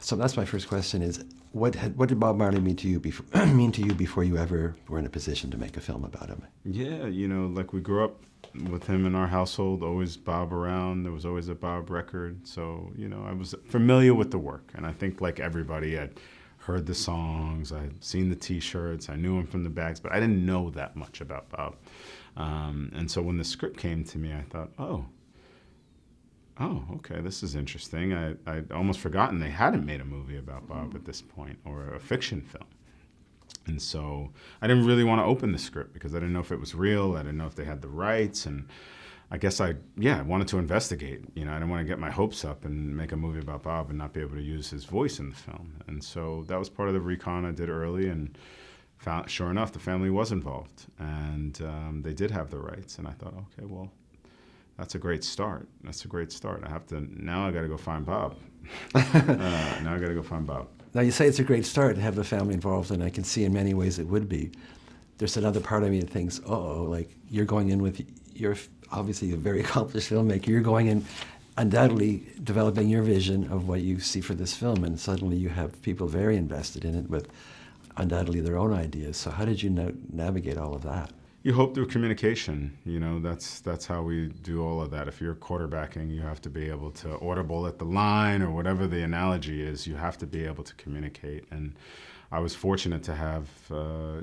So that's my first question: is what did Bob Marley mean to you before mean to you before you ever were in a position to make a film about him? Yeah, like we grew up with him in our household, always Bob around. There was always a Bob record. So, I was familiar with the work. And I think, like everybody, I'd heard the songs, I'd seen the T-shirts, I knew him from the bags, but I didn't know that much about Bob. And so when the script came to me, I thought, oh, okay, this is interesting. I'd almost forgotten they hadn't made a movie about Bob at this point, or a fiction film. And so I didn't really want to open the script because I didn't know if it was real. I didn't know if they had the rights. And I guess I wanted to investigate. I didn't want to get my hopes up and make a movie about Bob and not be able to use his voice in the film. And so that was part of the recon I did early, and sure enough, the family was involved. And they did have the rights. And I thought, okay, well, that's a great start. Now I got to go find Bob. Now, you say it's a great start to have the family involved, and I can see in many ways it would be. There's another part of me that thinks, like you're going in with, you're obviously a very accomplished filmmaker, you're going in undoubtedly developing your vision of what you see for this film, and suddenly you have people very invested in it with undoubtedly their own ideas. So how did you navigate all of that? You hope through communication. That's how we do all of that. If you're quarterbacking, you have to be able to audible at the line, or whatever the analogy is. You have to be able to communicate. And I was fortunate to have, a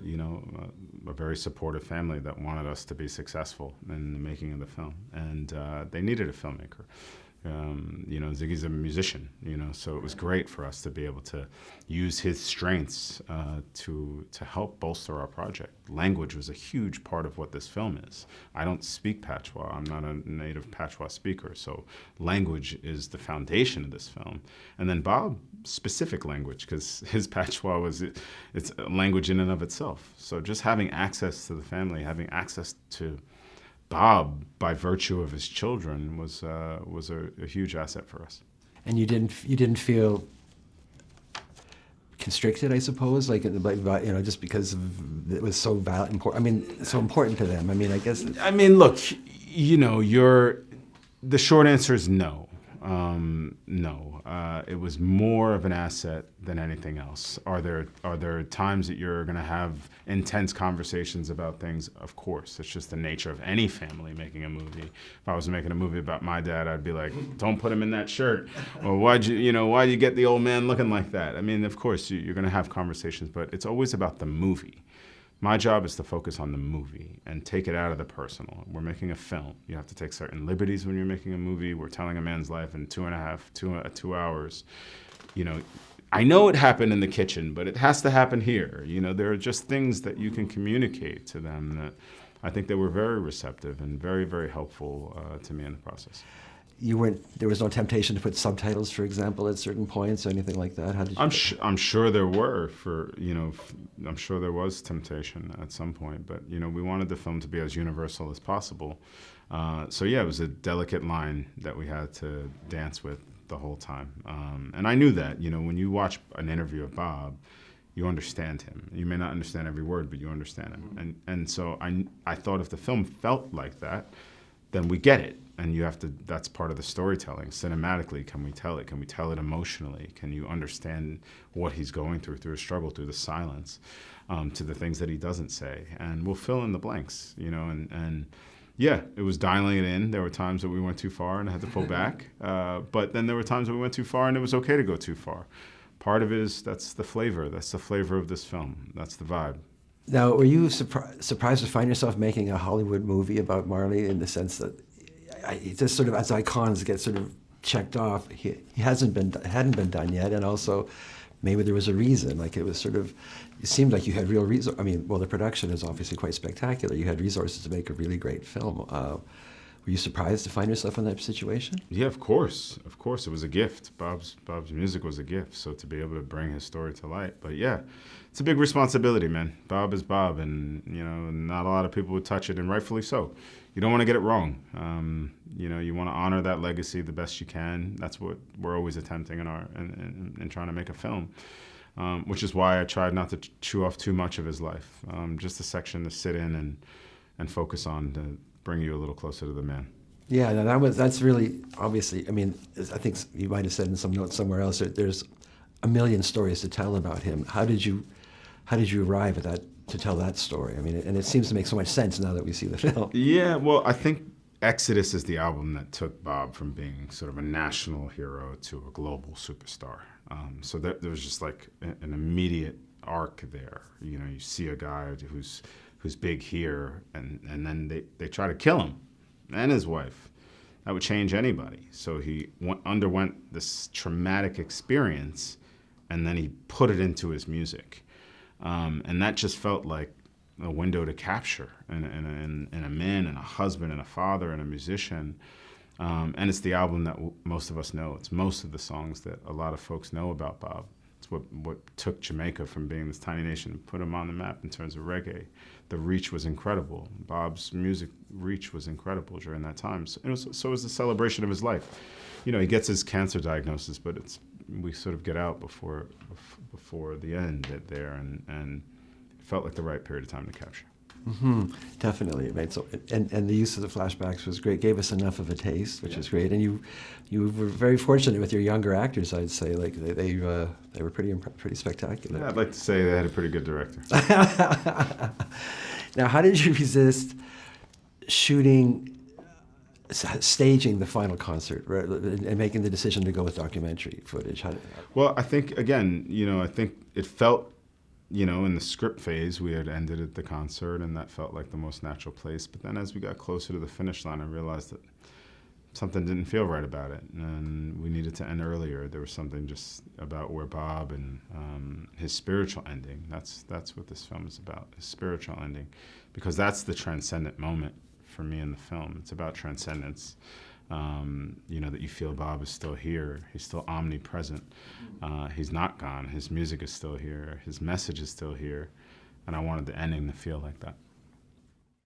very supportive family that wanted us to be successful in the making of the film. And they needed a filmmaker. Ziggy's a musician, so it was great for us to be able to use his strengths to help bolster our project. Language was a huge part of what this film is. I don't speak Patois. I'm not a native Patois speaker, so language is the foundation of this film. And then Bob, specific language, because his Patois it's a language in and of itself. So just having access to the family, having access to Bob by virtue of his children was a huge asset for us. And you didn't feel constricted, I suppose, just because it was so important. So important to them. I guess. Look, the short answer is no. No. It was more of an asset than anything else. Are there times that you're going to have intense conversations about things? Of course. It's just the nature of any family making a movie. If I was making a movie about my dad, I'd be like, don't put him in that shirt. Or why'd you get the old man looking like that? Of course, you're going to have conversations, but it's always about the movie. My job is to focus on the movie and take it out of the personal. We're making a film. You have to take certain liberties when you're making a movie. We're telling a man's life in 2 hours. I know it happened in the kitchen, but it has to happen here. There are just things that you can communicate to them that I think they were very receptive and very, very helpful to me in the process. There was no temptation to put subtitles, for example, at certain points or anything like that? How did you I'm sure there were I'm sure there was temptation at some point, but we wanted the film to be as universal as possible. It was a delicate line that we had to dance with the whole time. And I knew that, when you watch an interview of Bob, you understand him. You may not understand every word, but you understand him. And so I thought if the film felt like that, then we get it. And that's part of the storytelling. Cinematically, can we tell it? Can we tell it emotionally? Can you understand what he's going through his struggle, through the silence, to the things that he doesn't say? And we'll fill in the blanks, it was dialing it in. There were times that we went too far and I had to pull back. But then there were times that we went too far and it was okay to go too far. Part of it is, that's the flavor. That's the flavor of this film. That's the vibe. Now, were you surprised to find yourself making a Hollywood movie about Marley, in the sense that just sort of as icons get sort of checked off, he hadn't been done yet, and also maybe there was a reason. It seemed like you had real resources. The production is obviously quite spectacular. You had resources to make a really great film. Were you surprised to find yourself in that situation? Yeah, of course. Of course, it was a gift. Bob's music was a gift, so to be able to bring his story to light. But yeah, it's a big responsibility, man. Bob is Bob, and not a lot of people would touch it, and rightfully so. You don't want to get it wrong. You want to honor that legacy the best you can. That's what we're always attempting in trying to make a film, which is why I tried not to chew off too much of his life. Just a section to sit in and focus on to bring you a little closer to the man. Yeah, no, that's really, obviously, I think you might have said in some notes somewhere else that there's a million stories to tell about him. How did you arrive at that, to tell that story? I mean, and it seems to make so much sense now that we see the film. Yeah, well, I think Exodus is the album that took Bob from being sort of a national hero to a global superstar. So there was just like an immediate arc there. You know, you see a guy who's big here, and then they try to kill him and his wife. That would change anybody. So he underwent this traumatic experience, and then he put it into his music. And that just felt like a window to capture in a man and a husband and a father and a musician. And it's the album that most of us know. It's most of the songs that a lot of folks know about Bob. It's what took Jamaica from being this tiny nation and put him on the map in terms of reggae. The reach was incredible. Bob's music reach was incredible during that time. So was the celebration of his life. You know, he gets his cancer diagnosis, but we sort of get out before the end there, and it felt like the right period of time to capture. Mm-hmm. Definitely, right. So, and the use of the flashbacks was great. Gave us enough of a taste, which is great. And you were very fortunate with your younger actors. I'd say, like they were pretty spectacular. Yeah, I'd like to say they had a pretty good director. Now, how did you resist staging the final concert, right, and making the decision to go with documentary footage? Well, I think again, I think it felt. In the script phase, we had ended at the concert, and that felt like the most natural place. But then as we got closer to the finish line, I realized that something didn't feel right about it, and we needed to end earlier. There was something just about where Bob and his spiritual ending, that's what this film is about, his spiritual ending, because that's the transcendent moment for me in the film. It's about transcendence. That you feel Bob is still here. He's still omnipresent. He's not gone. His music is still here. His message is still here. And I wanted the ending to feel like that.